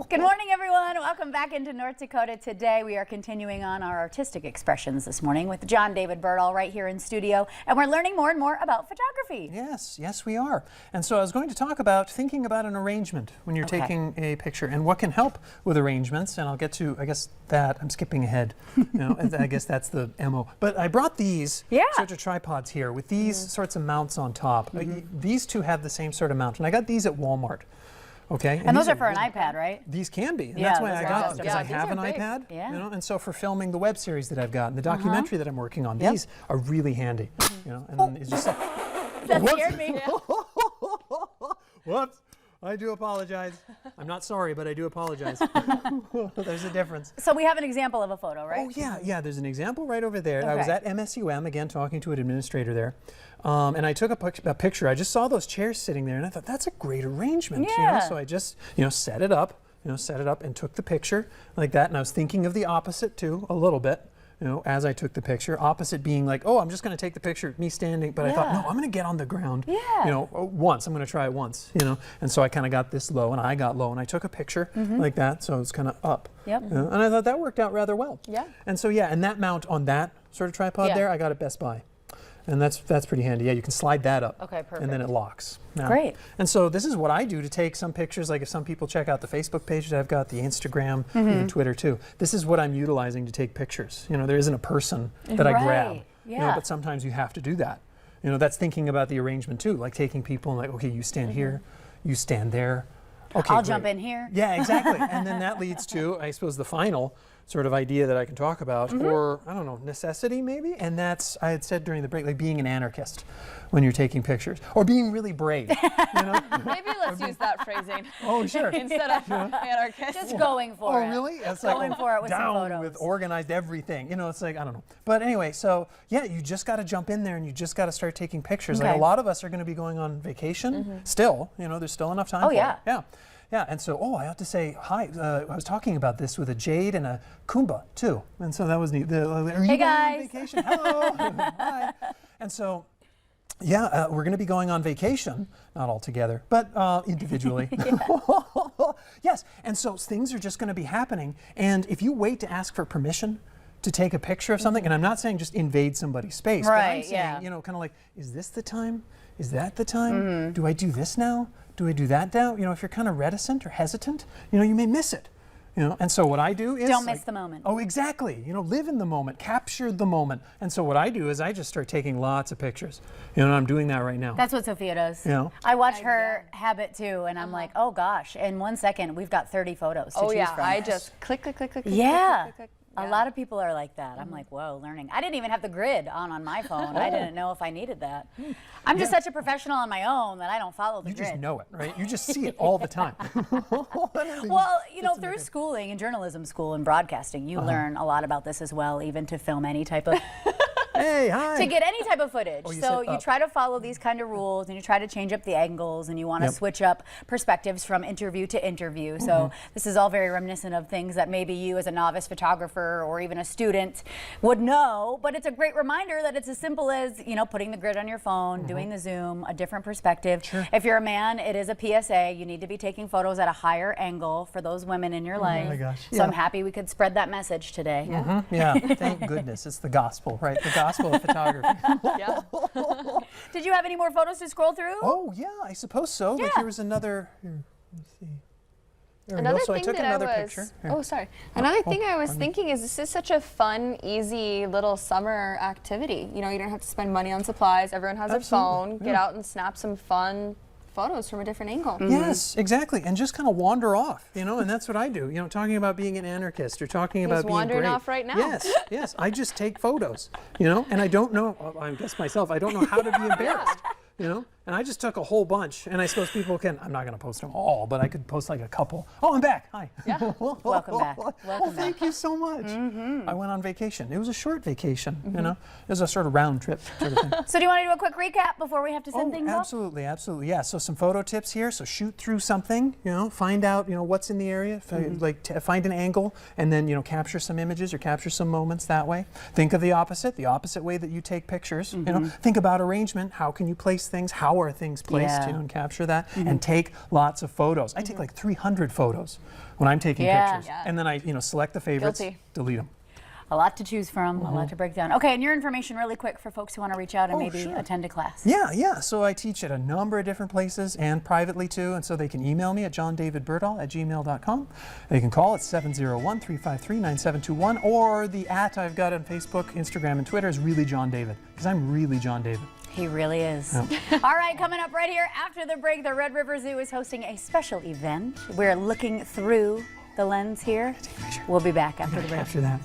Good morning, everyone. Welcome back into North Dakota. Today we are continuing on our artistic expressions this morning with John David Birdall right here in studio, and we're learning more and more about photography. Yes, we are. And so I was going to talk about thinking about an arrangement when you're taking a picture and what can help with arrangements, and I'll get to, I guess, that. I'm skipping ahead. I guess that's the MO. But I brought these sorts of tripods here with these sorts of mounts on top. These two have the same sort of mount, and I got these at Walmart. Okay, and those are for an iPad, right? These can be, and that's why I got them, because I have an iPad, you know, and so for filming the web series that I've got and the documentary that I'm working on, these are really handy, you know, and then it's just like, that scared me. Whoops. I do apologize. I'm not sorry, but I do apologize. There's a difference. So we have an example of a photo, right? Oh, yeah, there's an example right over there. I was at MSUM, again, talking to an administrator there, and I took a picture. I just saw those chairs sitting there, and I thought, that's a great arrangement. You know? So I just, set it up, and took the picture like that, and I was thinking of the opposite, too, a little bit. As I took the picture, opposite being like, oh, I'm just going to take the picture of me standing, but I thought, no, I'm going to get on the ground, once. I'm going to try it once, and so I kind of got this low, and I got low, and I took a picture like that, so it's kind of up. And I thought that worked out rather well. And so, and that mount on that sort of tripod there, I got at Best Buy. And that's pretty handy. Yeah, you can slide that up. Okay, perfect. And then it locks. Great. And so this is what I do to take some pictures. Like if some people check out the Facebook page that I've got, the Instagram, even Twitter too. This is what I'm utilizing to take pictures. There isn't a person that I grab. But sometimes you have to do that. That's thinking about the arrangement too. Like taking people and like, okay, you stand here, you stand there. Okay, I'll jump in here. Yeah, exactly. And then that leads to, I suppose, the final sort of idea that I can talk about, or I don't know, necessity maybe, and that's, I had said during the break, like being an anarchist when you're taking pictures, or being really brave. Maybe let's use that phrasing. Oh, sure. Instead of anarchist. Just going for it. Oh, really? It's going for it with some photos. Down with organized everything. It's like, I don't know. But anyway, so yeah, you just got to jump in there and you just got to start taking pictures. Like a lot of us are going to be going on vacation still. There's still enough time for it. Yeah, and so, I have to say hi. I was talking about this with a jade and a Kumba, too. And so that was neat. Are you going on vacation? Hello. Hi. And so, we're going to be going on vacation, not all together, but individually. Yes, and so things are just going to be happening. And if you wait to ask for permission to take a picture of something, and I'm not saying just invade somebody's space, but I'm saying, kind of like, is this the time? Is that the time? Do I do this now? Do I do that now? If you're kind of reticent or hesitant, you may miss it. And so what I do is don't miss the moment. Oh, exactly. Live in the moment, capture the moment. And so what I do is I just start taking lots of pictures. And I'm doing that right now. That's what Sophia does. I watch her habit too, and I'm like, oh gosh, in 1 second we've got 30 photos to choose from. I just click, click, click, click, click, click, click. A lot of people are like that. I'm like, whoa, learning. I didn't even have the grid on my phone. I didn't know if I needed that. I'm just such a professional on my own that I don't follow the grid. You just know it, right? You just see it all the time. Well, through schooling and journalism school and broadcasting, you learn a lot about this as well, even to film any type of Hey, hi. To get any type of footage. So you try to follow these kind of rules, and you try to change up the angles, and you want to switch up perspectives from interview to interview. So this is all very reminiscent of things that maybe you as a novice photographer or even a student would know, but it's a great reminder that it's as simple as, putting the grid on your phone, doing the zoom, a different perspective. If you're a man, it is a PSA. You need to be taking photos at a higher angle for those women in your life. Oh my gosh. So I'm happy we could spread that message today. Thank goodness. It's the gospel, right? The gospel of photography. Did you have any more photos to scroll through? Oh, yeah, I suppose so. Like here was another, let's see. Another so thing I took that another I was, picture. Oh, sorry. Another thing I was thinking is this is such a fun, easy little summer activity. You don't have to spend money on supplies. Everyone has their phone. Get out and snap some fun photos from a different angle. Yes, exactly, and just kind of wander off, and that's what I do. Talking about being an anarchist or talking about being wandering great. off right now. Yes, I just take photos, and I don't know. I guess myself, I don't know how to be embarrassed. And I just took a whole bunch, and I suppose people can, I'm not going to post them all, but I could post like a couple. Oh, I'm back. Hi. Yeah. Welcome back. Welcome back. Thank you so much. I went on vacation. It was a short vacation, It was a sort of round trip sort of thing. So do you want to do a quick recap before we have to send things off? Absolutely. Yeah, so some photo tips here. So shoot through something, find out, what's in the area, find an angle, and then, capture some images or capture some moments that way. Think of the opposite way that you take pictures. Think about arrangement. How can you place things? How how are things placed, you know, and capture that, and take lots of photos. I take like 300 photos when I'm taking pictures, and then I, you know, select the favorites, delete them. A lot to choose from, a lot to break down. Okay, and your information really quick for folks who want to reach out and maybe attend a class. Yeah. So I teach at a number of different places and privately too, and so they can email me at johndavidberdahl@gmail.com. They can call at 701-353-9721, or the I've got on Facebook, Instagram, and Twitter is really John David, because I'm really John David. He really is. All right, coming up right here after the break, the Red River Zoo is hosting a special event. We're looking through the lens here. We'll be back after the break. After that.